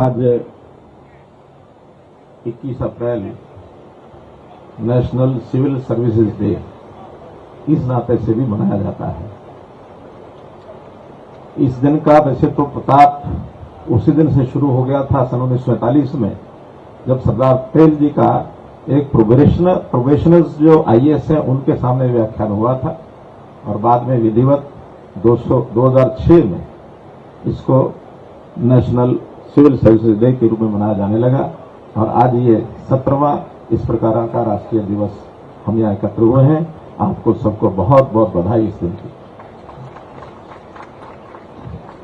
आज 21 अप्रैल national civil services day इस नाते से भी मनाया जाता है। इस दिन का वैसे तो प्रताप उसी दिन से शुरू हो गया था सन 1945 में, जब सरदार पटेल जी का एक प्रोबेशनर्स जो आईएएस है उनके सामने व्याख्यान हुआ था और बाद में विधिवत 2006 में इसको नेशनल सिविल सर्विसेज डे के रूप में मनाया जाने लगा और आज ये 17वां इस प्रकार का राष्ट्रीय दिवस हम यहाँ एकत्र हुए हैं। आपको सबको बहुत बहुत बधाई इस दिन की।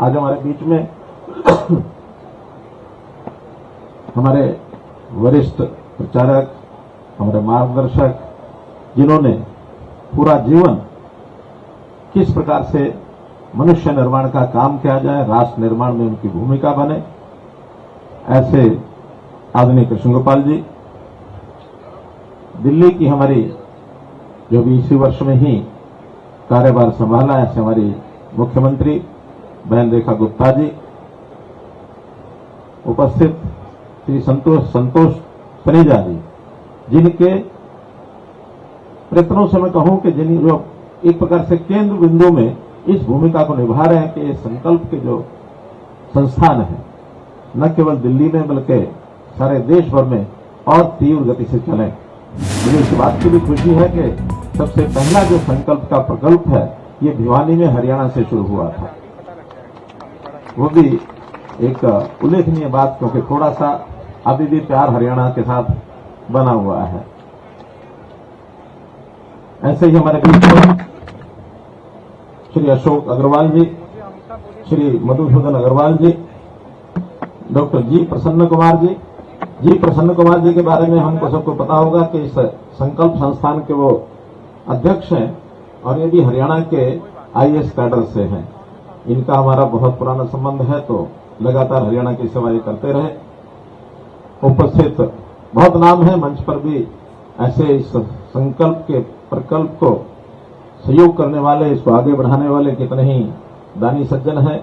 आज हमारे बीच में हमारे वरिष्ठ प्रचारक, हमारे मार्गदर्शक, जिन्होंने पूरा जीवन किस प्रकार से मनुष्य निर्माण का काम किया जाए, राष्ट्र निर्माण में उनकी भूमिका बने, ऐसे आदरणीय कृष्ण गोपाल जी, दिल्ली की हमारी जो भी इसी वर्ष में ही कार्यभार संभाला, ऐसे हमारी मुख्यमंत्री बहन रेखा गुप्ता जी, उपस्थित श्री संतोष सनेजा जी, जिनके प्रयत्नों से मैं कहूं कि जिन जो एक प्रकार से केंद्र बिंदु में इस भूमिका को निभा रहे हैं कि ये संकल्प के जो संस्थान है न केवल दिल्ली में बल्कि सारे देश भर में और तीव्र गति से चलें। मुझे इस बात की भी खुशी है कि सबसे पहला जो संकल्प का प्रकल्प है ये भिवानी में हरियाणा से शुरू हुआ था। वो भी एक उल्लेखनीय बात, क्योंकि थोड़ा सा अभी भी प्यार हरियाणा के साथ बना हुआ है। ऐसे ही हमारे बीच में श्री अशोक अग्रवाल जी, श्री मधुसूदन अग्रवाल जी, डॉक्टर जी प्रसन्न कुमार जी के बारे में हमको सबको पता होगा कि इस संकल्प संस्थान के वो अध्यक्ष हैं और ये भी हरियाणा के आईएएस कैडर से हैं। इनका हमारा बहुत पुराना संबंध है, तो लगातार हरियाणा की सेवा ये करते रहे। उपस्थित बहुत नाम है मंच पर भी, ऐसे इस संकल्प के प्रकल्प को सहयोग करने वाले, इसको आगे बढ़ाने वाले कितने ही दानी सज्जन हैं,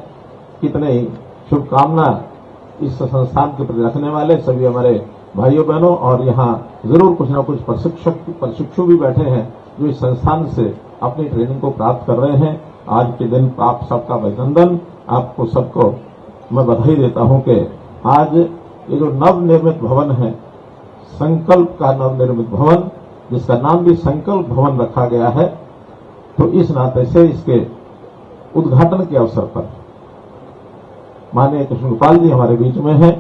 कितने ही शुभकामना इस संस्थान के प्रति रखने वाले सभी हमारे भाइयों बहनों, और यहाँ जरूर कुछ न कुछ प्रशिक्षु भी बैठे हैं जो इस संस्थान से अपनी ट्रेनिंग को प्राप्त कर रहे हैं। आज के दिन आप सबका अभिनंदन, आपको सबको मैं बधाई देता हूं कि आज ये जो नवनिर्मित भवन है, संकल्प का नवनिर्मित भवन, जिसका नाम भी संकल्प भवन रखा गया है, तो इस नाते से इसके उद्घाटन के अवसर पर माननीय कृष्ण गोपाल जी हमारे बीच में हैं।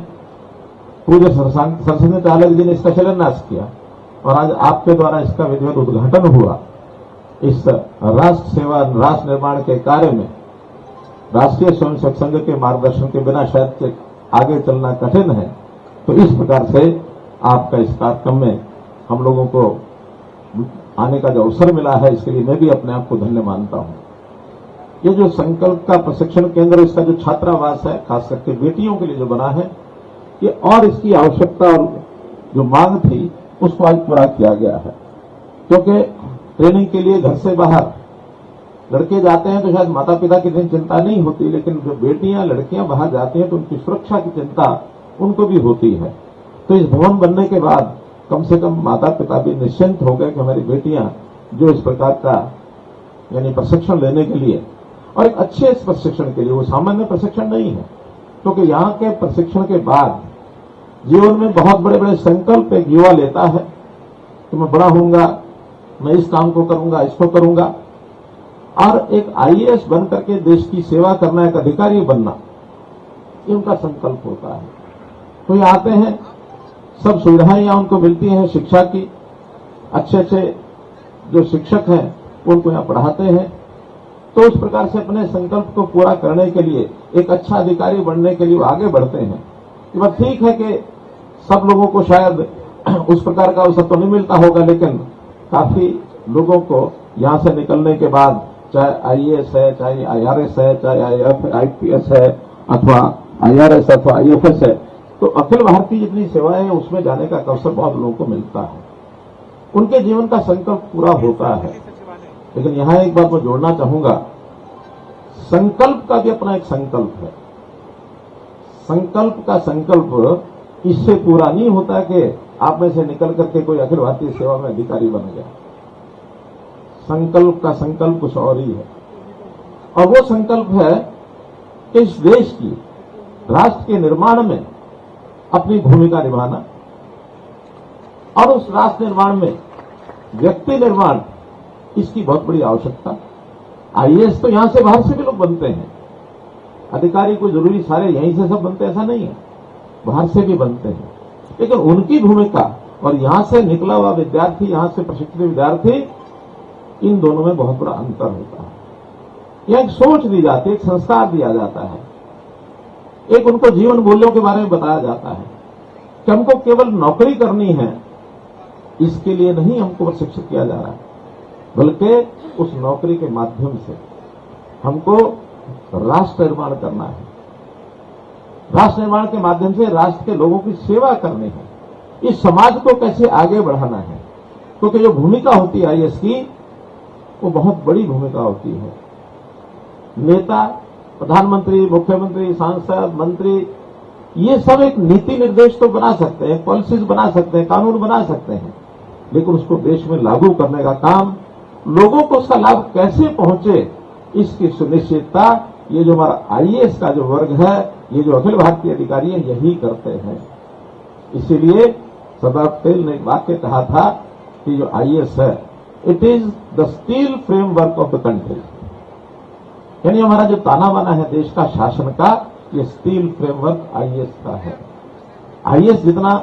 पूज्य सरस्वती चालक जी ने इसका शिलान्यास किया और आज आपके द्वारा इसका विधिवत उद्घाटन हुआ। इस राष्ट्र सेवा, राष्ट्र निर्माण के कार्य में राष्ट्रीय स्वयंसेवक संघ के मार्गदर्शन के बिना शायद से आगे चलना कठिन है। तो इस प्रकार से आपका इस कार्यक्रम में हम लोगों को आने का जो अवसर मिला है, इसके लिए मैं भी अपने आप को धन्य मानता हूं। ये जो संकल्प का प्रशिक्षण केंद्र, इसका जो छात्रावास है, खास करके बेटियों के लिए जो बना है, ये और इसकी आवश्यकता और जो मांग थी उसको आज पूरा किया गया है। क्योंकि ट्रेनिंग के लिए घर से बाहर लड़के जाते हैं तो शायद माता पिता की इतनी चिंता नहीं होती, लेकिन जो बेटियां लड़कियां बाहर जाती हैं तो उनकी सुरक्षा की चिंता उनको भी होती है। तो इस भवन बनने के बाद कम से कम माता पिता भी निश्चिंत हो गए कि हमारी बेटियां जो इस प्रकार का यानी प्रशिक्षण लेने के लिए, और एक अच्छे इस प्रशिक्षण के लिए, वो सामान्य प्रशिक्षण नहीं है, क्योंकि यहाँ के प्रशिक्षण के बाद जीवन में बहुत बड़े बड़े संकल्प एक युवा लेता है कि मैं बड़ा होऊंगा, मैं इस काम को करूंगा, इसको करूंगा, और एक आईएएस बन करके देश की सेवा करना, एक अधिकारी बनना, ये उनका संकल्प होता है। तो ये आते हैं, सब सुविधाएं यहाँ उनको मिलती हैं, शिक्षा की, अच्छे अच्छे जो शिक्षक हैं उनको यहाँ पढ़ाते हैं। तो उस प्रकार से अपने संकल्प को पूरा करने के लिए, एक अच्छा अधिकारी बनने के लिए वो आगे बढ़ते हैं। ये बात ठीक है कि सब लोगों को शायद उस प्रकार का अवसर तो नहीं मिलता होगा, लेकिन काफी लोगों को यहाँ से निकलने के बाद, चाहे आईएएस है, चाहे आईआरएस है, चाहे आईपीएस है, अथवा आईआरएस अथवा आईएफएस है, तो अखिल भारतीय जितनी सेवाएं हैं उसमें जाने का अवसर बहुत लोगों को मिलता है। उनके जीवन का संकल्प पूरा होता है। लेकिन यहां एक बात मैं जोड़ना चाहूंगा, संकल्प का भी अपना एक संकल्प है। संकल्प का संकल्प इससे पूरा नहीं होता कि आप में से निकल करके कोई अखिल भारतीय सेवा में अधिकारी बन गया। संकल्प का संकल्प कुछ और ही है, और वो संकल्प है कि इस देश की राष्ट्र के निर्माण में अपनी भूमिका निभाना, और उस राष्ट्र निर्माण में व्यक्ति निर्माण, इसकी बहुत बड़ी आवश्यकता। आईएएस तो यहां से बाहर से भी लोग बनते हैं, अधिकारी को जरूरी सारे यहीं से सब बनते ऐसा नहीं है, बाहर से भी बनते हैं, लेकिन उनकी भूमिका और यहां से निकला हुआ विद्यार्थी, यहां से प्रशिक्षित विद्यार्थी, इन दोनों में बहुत बड़ा अंतर होता है। यह एक सोच दी जाती है, एक संस्कार दिया जाता है, एक उनको जीवन मूल्यों के बारे में बताया जाता है कि हमको केवल नौकरी करनी है, इसके लिए नहीं हमको प्रशिक्षित किया जा रहा है, बल्कि उस नौकरी के माध्यम से हमको राष्ट्र निर्माण करना है। राष्ट्र निर्माण के माध्यम से राष्ट्र के लोगों की सेवा करनी है, इस समाज को कैसे आगे बढ़ाना है, क्योंकि जो भूमिका होती है आईएएस की, वो बहुत बड़ी भूमिका होती है। नेता, प्रधानमंत्री, मुख्यमंत्री, सांसद, मंत्री, ये सब एक नीति निर्देश तो बना सकते हैं, पॉलिसीज बना सकते हैं, कानून बना सकते हैं, लेकिन उसको देश में लागू करने का काम, लोगों को उसका लाभ कैसे पहुंचे, इसकी सुनिश्चितता ये जो हमारा आईएएस का जो वर्ग है, ये जो अखिल भारतीय अधिकारी है, यही करते हैं। इसीलिए सरदार पटेल ने एक वाक्य कहा था कि जो आईएएस है, it is the steel framework of the country, यानी हमारा जो ताना बाना है देश का शासन का, ये स्टील फ्रेमवर्क आईएएस का है। आईएएस जितना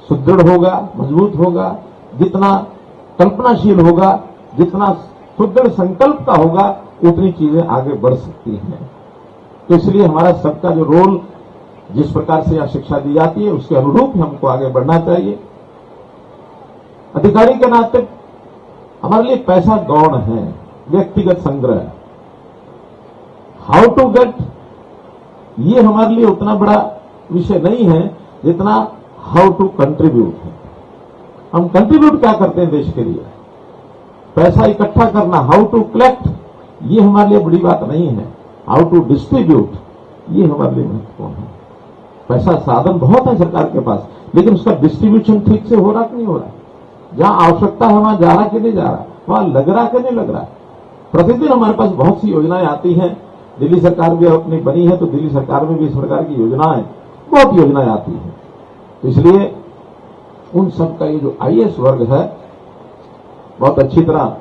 सुदृढ़ होगा, मजबूत होगा, जितना कल्पनाशील होगा, जितना सुदृढ़ संकल्प का होगा, उतनी चीजें आगे बढ़ सकती हैं। तो इसलिए हमारा सबका जो रोल, जिस प्रकार से यहां शिक्षा दी जाती है, उसके अनुरूप ही हमको आगे बढ़ना चाहिए। अधिकारी के नाते हमारे लिए पैसा गौण है, व्यक्तिगत संग्रह, हाउ टू गेट, ये हमारे लिए उतना बड़ा विषय नहीं है जितना हाउ टू कंट्रीब्यूट है। हम कंट्रीब्यूट क्या करते हैं देश के लिए, पैसा इकट्ठा करना, हाउ टू कलेक्ट, ये हमारे लिए बड़ी बात नहीं है। हाउ टू डिस्ट्रीब्यूट, ये हमारे लिए महत्वपूर्ण है। पैसा साधन बहुत है सरकार के पास, लेकिन उसका डिस्ट्रीब्यूशन ठीक से हो रहा कि नहीं हो रहा, जहां आवश्यकता है वहां जा रहा कि नहीं जा रहा, वहां लग रहा कि नहीं लग रहा। प्रतिदिन हमारे पास बहुत सी योजनाएं आती हैं, दिल्ली सरकार भी अपनी बनी है, तो दिल्ली सरकार में भी इस प्रकार की योजनाएं, बहुत योजनाएं आती हैं। तो इसलिए उन सब का ये जो आईएएस वर्ग है, बहुत अच्छी तरह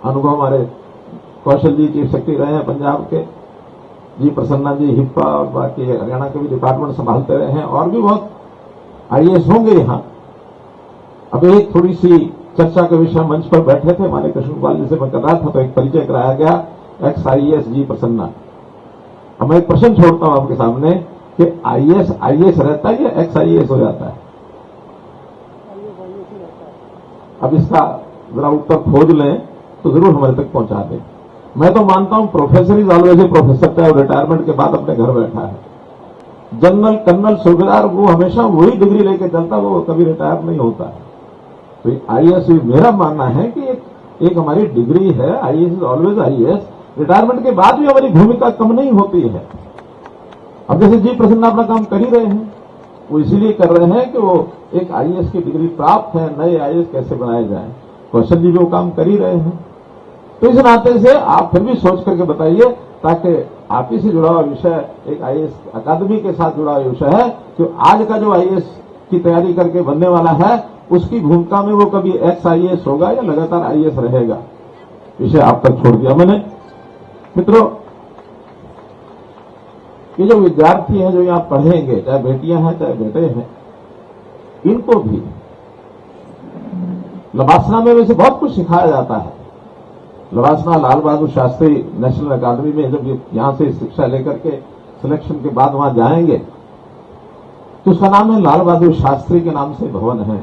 अनुभव हमारे कौशल जी चीफ सेक्रेटरी रहे हैं पंजाब के, जी प्रसन्ना जी हिप्पा और बाकी हरियाणा के भी डिपार्टमेंट संभालते रहे हैं, और भी बहुत आईएएस होंगे यहाँ। अब एक थोड़ी सी चर्चा के विषय मंच पर बैठे थे, हमारे कृष्ण गोपाल जी से मैं कर रहा था, तो एक परिचय कराया गया, एक्स आईएएस जी प्रसन्ना। अब मैं एक प्रश्न छोड़ता हूं आपके सामने कि आईएएस रहता है या एक्स आईएएस हो जाता है? अब इसका जरा उत्तर खोज लें तो जरूर हमारे तक पहुंचा दें। मैं तो मानता हूं professor is always a professor, चाहे वो रिटायरमेंट के बाद अपने घर बैठा है। जनरल, कर्नल, सूबेदार, वो हमेशा वही डिग्री लेके चलता, वो कभी रिटायर नहीं होता है। तो आईएएस मेरा मानना है कि एक हमारी डिग्री है, IAS is always IAS. Retirement के बाद भी हमारी भूमिका कम नहीं होती है। अब जैसे जी प्रसन्ना अपना काम कर ही रहे हैं, वो इसीलिए कर रहे हैं कि वो एक आईएएस की डिग्री प्राप्त है, नए आईएएस कैसे बनाए जाए, कौशल जी भी वो काम कर ही रहे हैं। तो इस नाते से आप फिर भी सोच करके बताइए, ताकि आप ही से जुड़ा हुआ विषय, एक आईएएस अकादमी के साथ जुड़ा हुआ विषय है, कि आज का जो आईएएस की तैयारी करके बनने वाला है, उसकी भूमिका में वो कभी एक्स आईएएस होगा या लगातार आईएएस रहेगा, विषय आप तक छोड़ दिया मैंने। मित्रों, ये जो विद्यार्थी हैं जो यहाँ पढ़ेंगे, चाहे बेटियां हैं चाहे बेटे हैं, इनको भी लबासना में वैसे बहुत कुछ सिखाया जाता है। लबासना लाल बहादुर शास्त्री नेशनल अकादमी में जब यहां से शिक्षा लेकर के सिलेक्शन के बाद वहां जाएंगे, तो उसका नाम है लाल बहादुर शास्त्री के नाम से भवन है।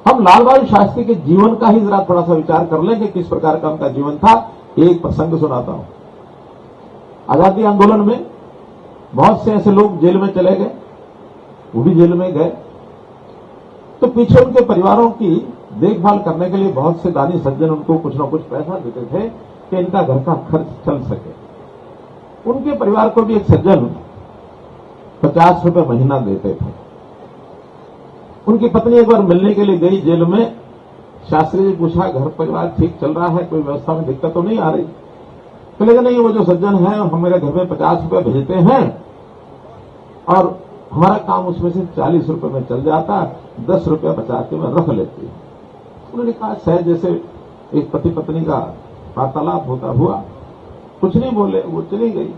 हम लाल बहादुर शास्त्री के जीवन का ही जरा थोड़ा सा विचार कर लें कि किस प्रकार का उनका जीवन था। एक प्रसंग सुनाता हूं। आजादी आंदोलन में बहुत से ऐसे लोग जेल में चले गए, वो भी जेल में गए, तो पीछे उनके परिवारों की देखभाल करने के लिए बहुत से दानी सज्जन उनको कुछ न कुछ पैसा देते थे कि इनका घर का खर्च चल सके। उनके परिवार को भी एक सज्जन 50 रुपए महीना देते थे। उनकी पत्नी एक बार मिलने के लिए गई जेल में। शास्त्री जी पूछा, घर परिवार ठीक चल रहा है, कोई व्यवस्था में दिक्कत तो नहीं आ रही? तो लेकिन नहीं, वो जो सज्जन है हम मेरे घर में 50 रुपए भेजते हैं और हमारा काम उसमें से 40 रुपए में चल जाता, 10 रुपया बचा के मैं रख लेती हूं। उन्होंने कहा, शायद जैसे एक पति पत्नी का वार्तालाप होता हुआ, कुछ नहीं बोले, वो चली गई।